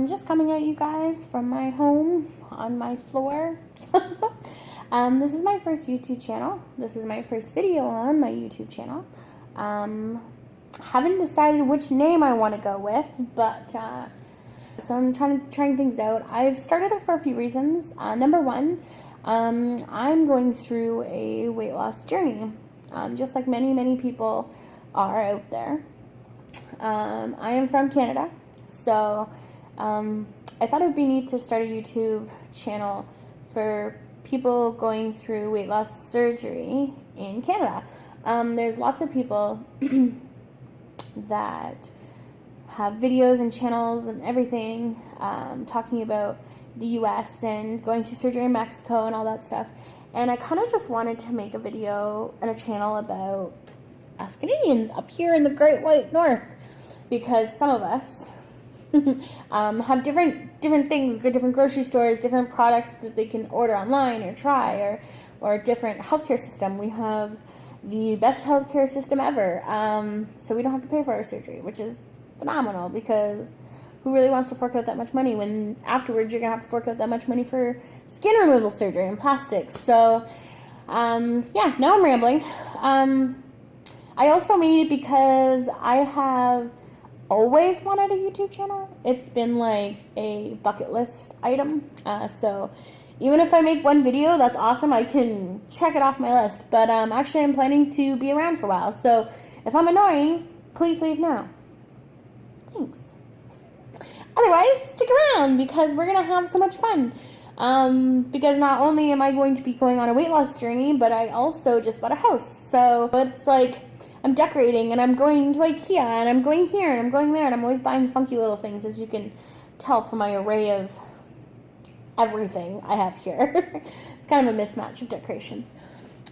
Just coming at you guys from my home on my floor. This is my first YouTube channel. This is my first video on my YouTube channel. Haven't decided which name I want to go with, but so I'm trying things out. I've started it for a few reasons. Number one, I'm going through a weight loss journey, just like many people are out there. I am from Canada, so I thought it would be neat to start a YouTube channel for people going through weight loss surgery in Canada. There's lots of people that have videos and channels and everything talking about the US and going through surgery in Mexico and all that stuff. And I kind of just wanted to make a video and a channel about us Canadians up here in the Great White North, because some of us have different things, different grocery stores, different products that they can order online or try, or different healthcare system. We have the best healthcare system ever, so we don't have to pay for our surgery, which is phenomenal, because who really wants to fork out that much money when afterwards you're gonna have to fork out that much money for skin removal surgery and plastics? So yeah, now I'm rambling. I also made it because I have always wanted a YouTube channel. It's been like a bucket list item. So even if I make one video, that's awesome. I can check it off my list. But actually, I'm planning to be around for a while. So if I'm annoying, please leave now. Thanks. Otherwise, stick around, because we're going to have so much fun. Because not only am I going to be going on a weight loss journey, but I also just bought a house. So it's like I'm decorating, and I'm going to IKEA, and I'm going here, and I'm going there, and I'm always buying funky little things, as you can tell from my array of everything I have here. It's kind of a mismatch of decorations.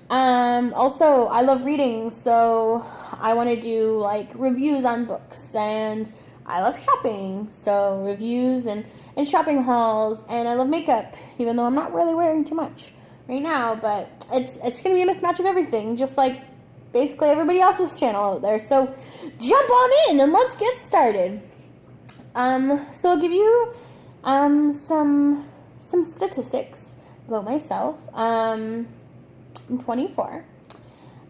Also, I love reading, so I want to do like reviews on books, and I love shopping, so reviews and shopping hauls, and I love makeup, even though I'm not really wearing too much right now, but it's going to be a mismatch of everything, just like basically everybody else's channel out there. So jump on in and let's get started. So I'll give you some statistics about myself. I'm 24.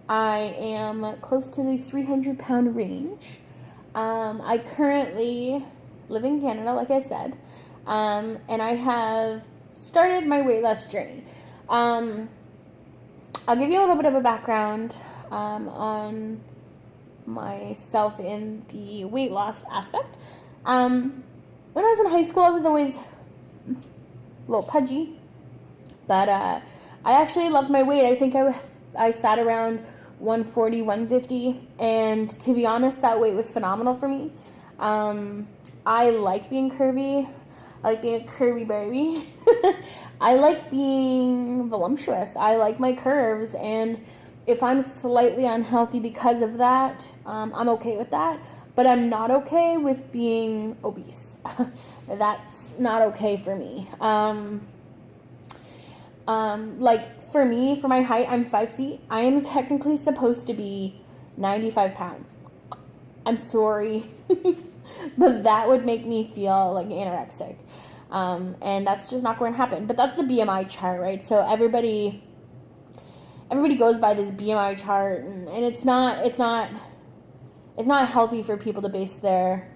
I am close to the 300-pound range. I currently live in Canada, like I said, and I have started my weight loss journey. I'll give you a little bit of a background on myself in the weight loss aspect. When I was in high school, I was always a little pudgy, but I actually loved my weight. I think I sat around 140, 150, and to be honest, that weight was phenomenal for me. I like being curvy. I like being a curvy baby. I like being voluptuous. I like my curves, and if I'm slightly unhealthy because of that, I'm okay with that, but I'm not okay with being obese. That's not okay for me. Like for me, for my height, I'm 5 feet. I am technically supposed to be 95 pounds. I'm sorry, but that would make me feel like anorexic. And that's just not going to happen. But that's the BMI chart, right? So everybody goes by this BMI chart, and it's not healthy for people to base their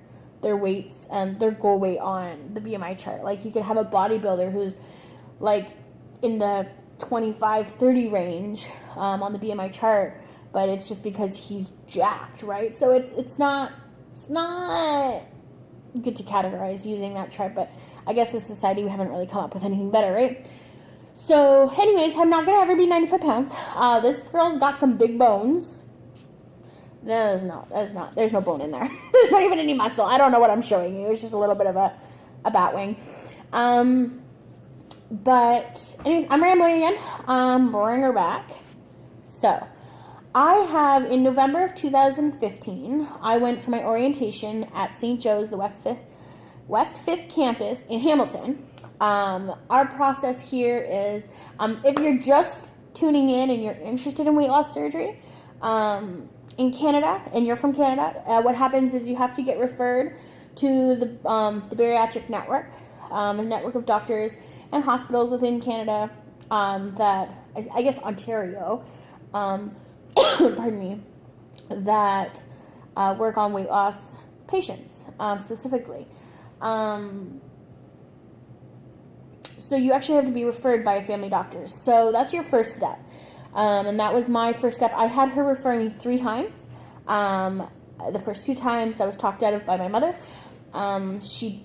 weights and their goal weight on the BMI chart. Like, you could have a bodybuilder who's like in the 25-30 range on the BMI chart, but it's just because he's jacked, right? So it's not good to categorize using that chart, but I guess as society we haven't really come up with anything better, right? So anyways, I'm not going to ever be 95 pounds. This girl's got some big bones. No, there's not. There's no bone in there. There's not even any muscle. I don't know what I'm showing you. It's just a little bit of a bat wing. But anyways, I'm rambling again. Bring her back. So I have, in November of 2015, I went for my orientation at St. Joe's, the West 5th campus in Hamilton. Our process here is, if you're just tuning in and you're interested in weight loss surgery, in Canada, and you're from Canada, what happens is you have to get referred to the bariatric network, a network of doctors and hospitals within Canada, that, I guess Ontario, pardon me, that work on weight loss patients, specifically. So you actually have to be referred by a family doctor. So that's your first step. And that was my first step. I had her refer me 3 times. The first 2 times I was talked out of by my mother. She's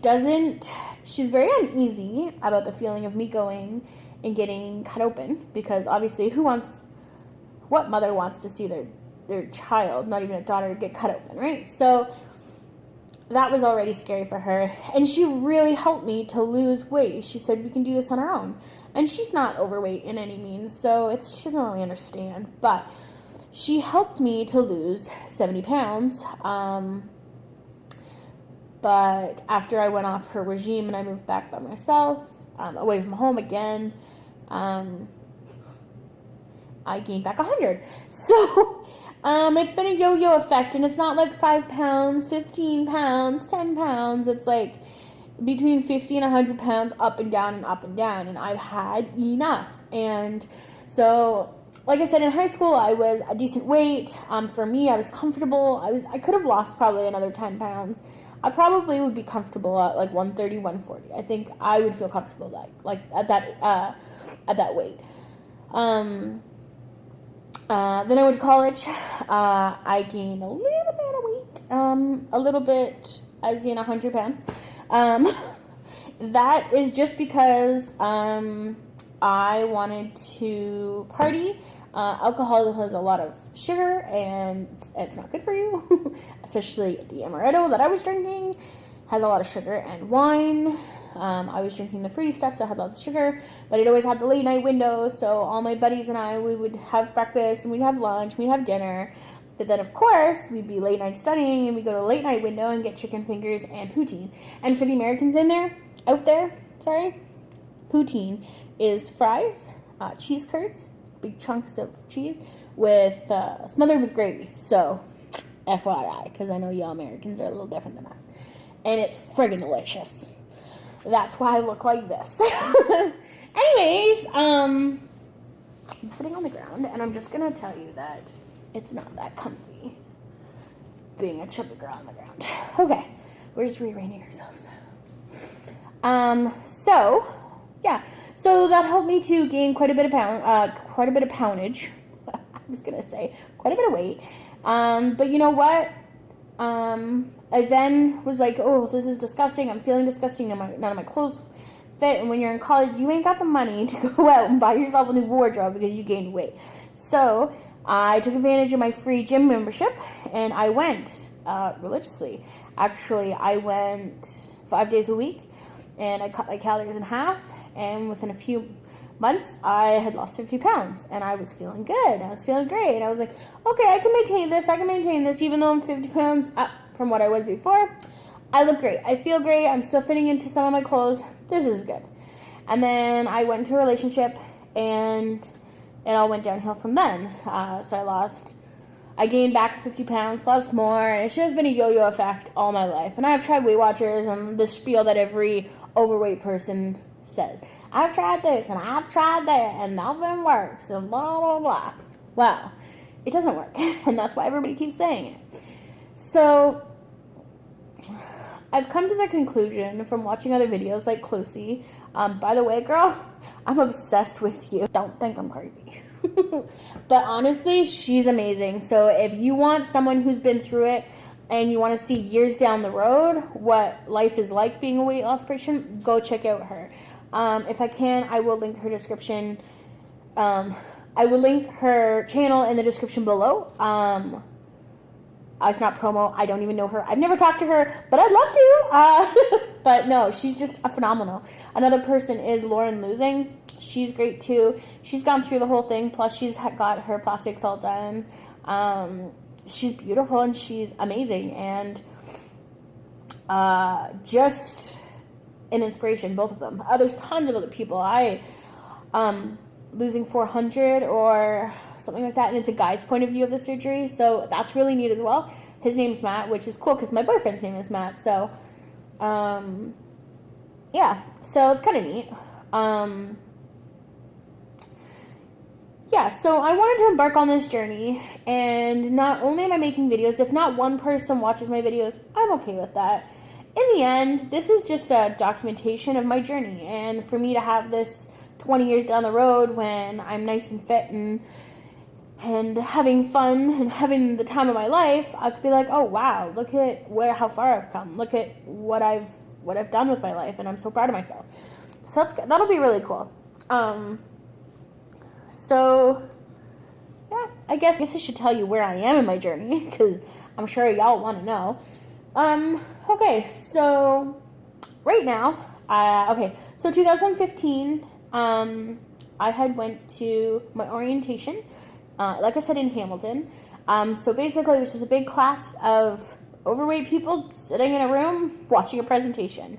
very uneasy about the feeling of me going and getting cut open, because obviously what mother wants to see their child, not even a daughter, get cut open, right? So that was already scary for her. And she really helped me to lose weight. She said, we can do this on our own. And she's not overweight in any means, so she doesn't really understand. But she helped me to lose 70 pounds. But after I went off her regime and I moved back by myself, away from home again, I gained back 100. So it's been a yo-yo effect, and it's not like 5 pounds, 15 pounds, 10 pounds. It's like between 50 and 100 pounds up and down and up and down, and I've had enough. And so, like I said, in high school, I was a decent weight. For me, I was comfortable. I could have lost probably another 10 pounds. I probably would be comfortable at like 130, 140. I think I would feel comfortable like at that weight. Then I went to college. I gained a little bit of weight, a little bit, as in 100 pounds. That is just because I wanted to party. Alcohol has a lot of sugar, and it's not good for you, especially the amaretto that I was drinking has a lot of sugar, and wine. I was drinking the fruity stuff, so I had lots of sugar, but it always had the late night window, so all my buddies and I, we would have breakfast, and we'd have lunch, we'd have dinner, but then, of course, we'd be late night studying, and we'd go to the late night window and get chicken fingers and poutine. And for the Americans out there, poutine is fries, cheese curds, big chunks of cheese, with smothered with gravy, so FYI, because I know y'all Americans are a little different than us, and it's friggin' delicious. That's why I look like this. Anyways, I'm sitting on the ground, and I'm just gonna tell you that it's not that comfy being a chubby girl on the ground. Okay, we're just rearranging ourselves. So that helped me to gain quite a bit of poundage. I was gonna say quite a bit of weight. But you know what? I then was like, oh, this is disgusting. I'm feeling disgusting. None of my clothes fit. And when you're in college, you ain't got the money to go out and buy yourself a new wardrobe because you gained weight. So I took advantage of my free gym membership, and I went religiously. Actually, I went 5 days a week, and I cut my calories in half. And within a few months, I had lost 50 pounds, and I was feeling good. I was feeling great. And I was like, okay, I can maintain this, even though I'm 50 pounds up from what I was before. I look great. I feel great. I'm still fitting into some of my clothes. This is good. And then I went into a relationship, and it all went downhill from then. So I gained back 50 pounds plus more, and it's just been a yo-yo effect all my life. And I've tried Weight Watchers and the spiel that every overweight person says. I've tried this, and I've tried that, and nothing works, and blah, blah, blah. Well, it doesn't work, and that's why everybody keeps saying it. So I've come to the conclusion from watching other videos like Closey. By the way, girl, I'm obsessed with you. Don't think I'm creepy. But honestly, she's amazing. So if you want someone who's been through it and you want to see years down the road what life is like being a weight loss person, go check out her. If I can, I will link her description. I will link her channel in the description below. It's not promo. I don't even know her. I've never talked to her, but I'd love to. But no, she's just a phenomenal. Another person is Lauren Losing. She's great too. She's gone through the whole thing. Plus, she's got her plastics all done. She's beautiful and she's amazing, and just an inspiration, both of them. There's tons of other people. Losing 400 or something like that, and it's a guy's point of view of the surgery, so that's really neat as well. His name's Matt, which is cool because my boyfriend's name is Matt, so Yeah, so it's kind of neat. Yeah, so I wanted to embark on this journey, and not only am I making videos, if not one person watches my videos, I'm okay with that. In the end, this is just a documentation of my journey, and for me to have this 20 years down the road when I'm nice and fit and having fun and having the time of my life, I could be like, oh wow, look at how far I've come. Look at what I've done with my life, and I'm so proud of myself. So that'll be really cool. So yeah, I guess I should tell you where I am in my journey, because I'm sure y'all want to know. Okay, so right now, so 2015, I had went to my orientation, like I said, in Hamilton. So basically it was just a big class of overweight people sitting in a room watching a presentation.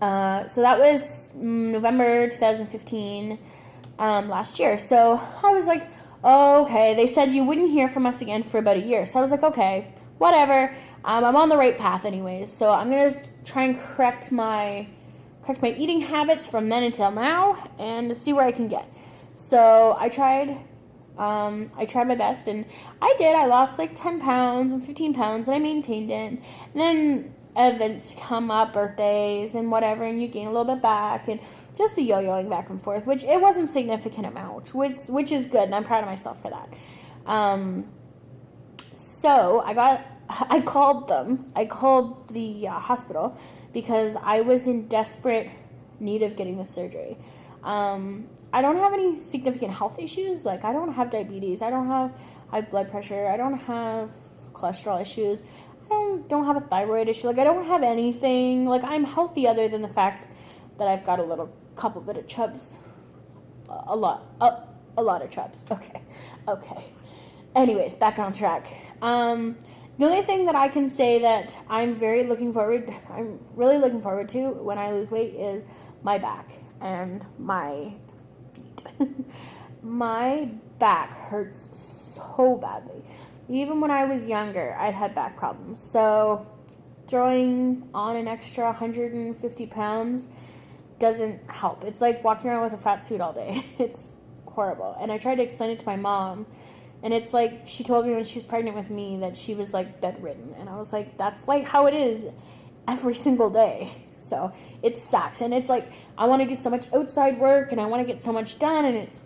So that was November 2015, last year. So I was like, oh, okay. They said you wouldn't hear from us again for about a year. So I was like, okay, whatever. I'm on the right path anyways. So I'm going to try and correct my eating habits from then until now and see where I can get. So I tried my best, and I lost like 10 pounds and 15 pounds, and I maintained it. And then events come up, birthdays and whatever, and you gain a little bit back, and just the yo-yoing back and forth, which it wasn't significant amount, which is good, and I'm proud of myself for that. So I called them. I called the hospital because I was in desperate need of getting the surgery. I don't have any significant health issues. Like, I don't have diabetes. I don't have high blood pressure. I don't have cholesterol issues. I don't have a thyroid issue. Like, I don't have anything. Like, I'm healthy other than the fact that I've got a couple bit of chubs. A lot of chubs. Okay. Anyways, back on track. The only thing that I can say that I'm really looking forward to when I lose weight is my back and my feet. My back hurts so badly. Even when I was younger, I'd had back problems. So throwing on an extra 150 pounds doesn't help. It's like walking around with a fat suit all day. It's horrible. And I tried to explain it to my mom, and it's like she told me when she was pregnant with me that she was like bedridden. And I was like, that's like how it is every single day. So it sucks. And it's like, I want to do so much outside work and I want to get so much done, and it's,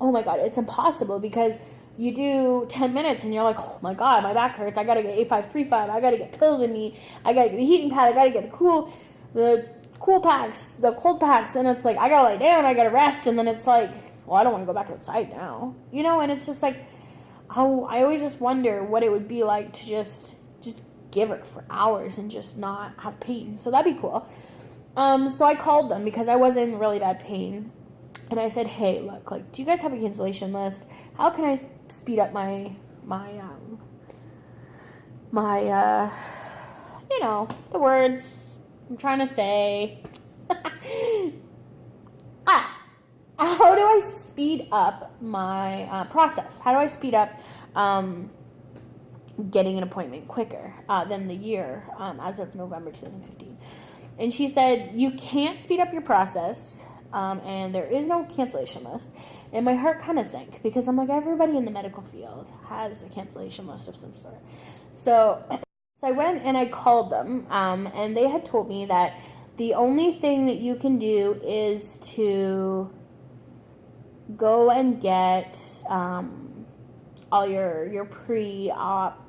oh my God, it's impossible because you do 10 minutes and you're like, oh my God, my back hurts. I got to get A535. I got to get pills in me. I got to get the heating pad. I got to get the cold packs. And it's like, I got to lay down. I got to rest. And then it's like, well, I don't want to go back outside now, and it's just like, I always just wonder what it would be like to just give it for hours and just not have pain. So that'd be cool. So I called them because I was in really bad pain, and I said, hey, look, like, do you guys have a cancellation list? How can I speed up the words I'm trying to say. How do I speed up my process? How do I speed up getting an appointment quicker than the year as of November 2015? And she said, you can't speed up your process, and there is no cancellation list. And my heart kind of sank because I'm like, everybody in the medical field has a cancellation list of some sort. So I went and I called them, and they had told me that the only thing that you can do is to go and get all your pre-op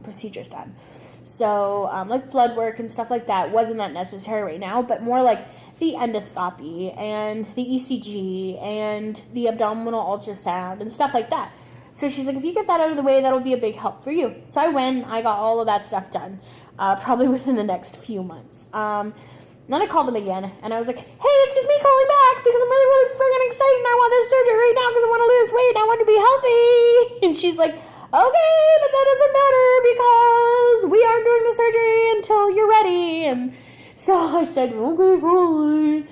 procedures done. So like blood work and stuff like that wasn't that necessary right now, but more like the endoscopy and the ECG and the abdominal ultrasound and stuff like that. So she's like, if you get that out of the way, that'll be a big help for you. So I went, I got all of that stuff done, probably within the next few months. Then I called them again, and I was like, hey, it's just me calling back because I'm really, really freaking excited, and I want this surgery right now because I want to lose weight and I want to be healthy. And she's like, okay, but that doesn't matter because we aren't doing the surgery until you're ready. And so I said, okay, fine.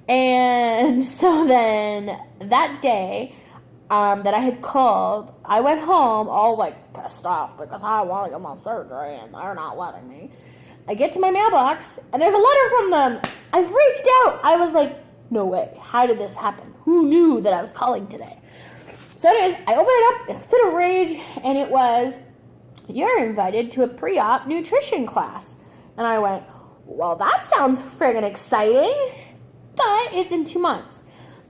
And so then that day that I had called, I went home all like pissed off because I want to get my surgery and they're not letting me. I get to my mailbox, and there's a letter from them. I freaked out. I was like, no way. How did this happen? Who knew that I was calling today? So anyways, I opened it up in a fit of rage, and it was, you're invited to a pre-op nutrition class. And I went, well, that sounds friggin' exciting, but it's in 2 months.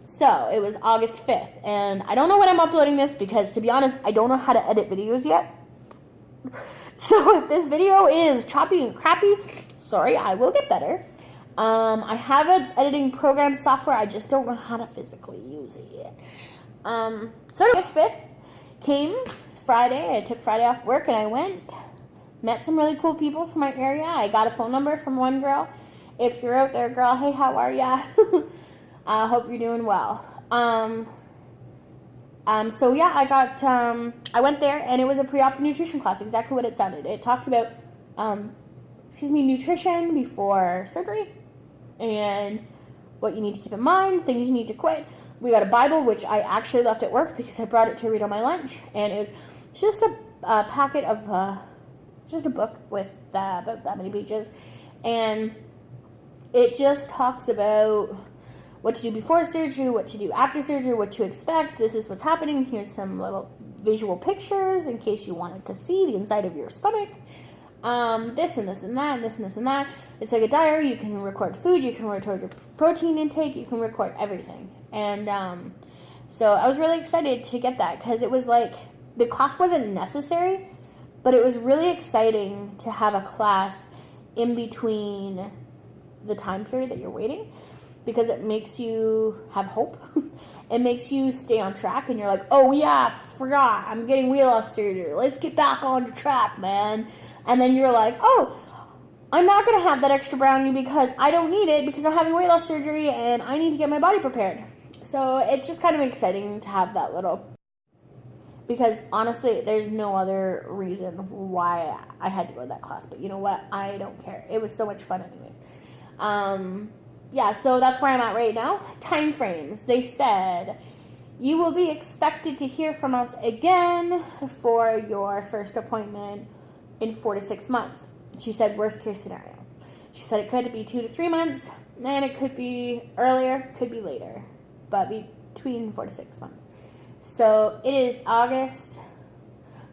So it was August 5th, and I don't know when I'm uploading this because, to be honest, I don't know how to edit videos yet. So if this video is choppy and crappy, sorry, I will get better. I have an editing program software, I just don't know how to physically use it yet. So August 5th came, it was Friday, I took Friday off work and I went, met some really cool people from my area. I got a phone number from one girl. If you're out there, girl, hey, how are ya? I hope you're doing well. So yeah, I went there and it was a pre-op nutrition class, exactly what it sounded. It talked about, nutrition before surgery and what you need to keep in mind, things you need to quit. We got a Bible, which I actually left at work because I brought it to read on my lunch, and it was just a packet of, just a book with about that many pages, and it just talks about what to do before surgery, what to do after surgery, what to expect. This is what's happening. Here's some little visual pictures in case you wanted to see the inside of your stomach. This and this and that, and this and this and that. It's like a diary. You can record food. You can record your protein intake. You can record everything. And so I was really excited to get that because it was like the class wasn't necessary, but it was really exciting to have a class in between the time period that you're waiting, because it makes you have hope. It makes you stay on track, and you're like, oh yeah, forgot, I'm getting WLS surgery. Let's get back on track, man. And then you're like, oh, I'm not going to have that extra brownie because I don't need it because I'm having WLS surgery and I need to get my body prepared. So it's just kind of exciting to have that little, because honestly, there's no other reason why I had to go to that class. But you know what? I don't care. It was so much fun anyways. Yeah, so that's where I'm at right now. Time frames. They said, you will be expected to hear from us again for your first appointment in 4 to 6 months. She said worst case scenario. She said it could be 2 to 3 months, and it could be earlier, could be later, but between 4 to 6 months. So it is August,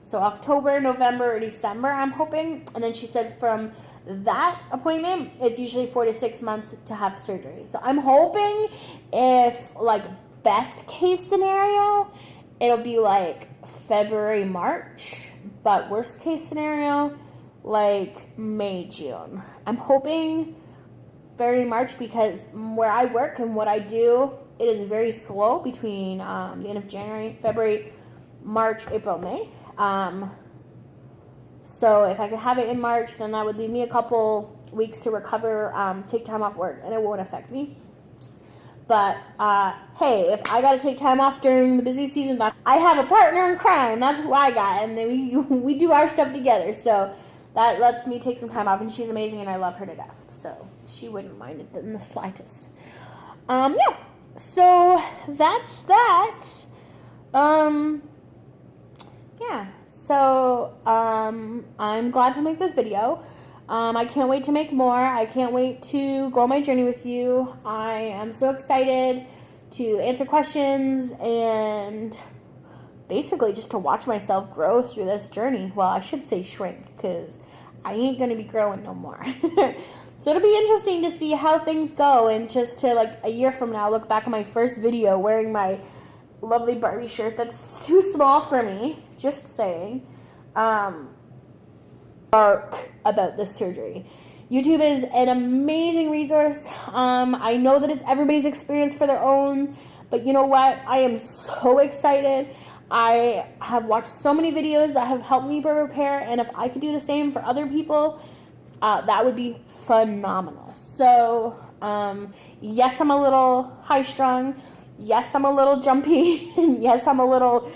so October, November, or December, I'm hoping. And then she said from that appointment, it's usually 4 to 6 months to have surgery. So I'm hoping, if like best case scenario, it'll be like February, March, but worst case scenario, like May, June. I'm hoping February, March, because where I work and what I do, it is very slow between the end of January, February, March, April, May. So if I could have it in March, then that would leave me a couple weeks to recover, take time off work, and it won't affect me. But, hey, if I got to take time off during the busy season, I have a partner in crime. That's who I got, and then we do our stuff together. So that lets me take some time off, and she's amazing, and I love her to death. So she wouldn't mind it in the slightest. Yeah, so that's that. Yeah, so I'm glad to make this video. I can't wait to make more. I can't wait to go on my journey with you. I am so excited to answer questions and basically just to watch myself grow through this journey. Well, I should say shrink, because I ain't going to be growing no more. So it'll be interesting to see how things go, and just to, like, a year from now, look back at my first video wearing my lovely Barbie shirt that's too small for me. Just saying. About this surgery. YouTube is an amazing resource. I know that it's everybody's experience for their own, but you know what? I am so excited. I have watched so many videos that have helped me prepare, and if I could do the same for other people, that would be phenomenal. So, yes, I'm a little high-strung. Yes, I'm a little jumpy. Yes, I'm a little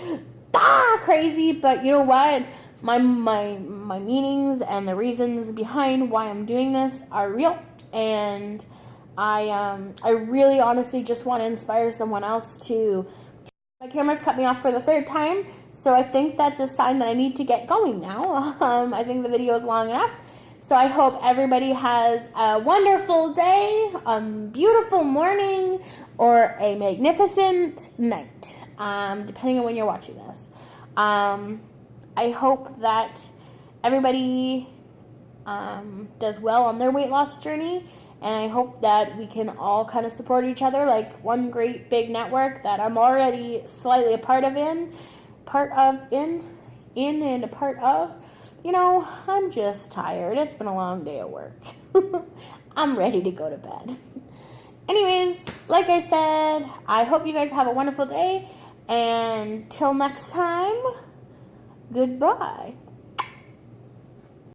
crazy, but you know what? My meanings and the reasons behind why I'm doing this are real, and I really honestly just want to inspire someone else to. My camera's cut me off for the 3rd time, so I think that's a sign that I need to get going now. I think the video is long enough, So I hope everybody has a wonderful day, a beautiful morning, or a magnificent night, depending on when you're watching this. I hope that everybody does well on their weight loss journey, and I hope that we can all kind of support each other like one great big network that I'm already slightly a part of. You know, I'm just tired. It's been a long day at work. I'm ready to go to bed. Anyways, like I said, I hope you guys have a wonderful day, and till next time, goodbye.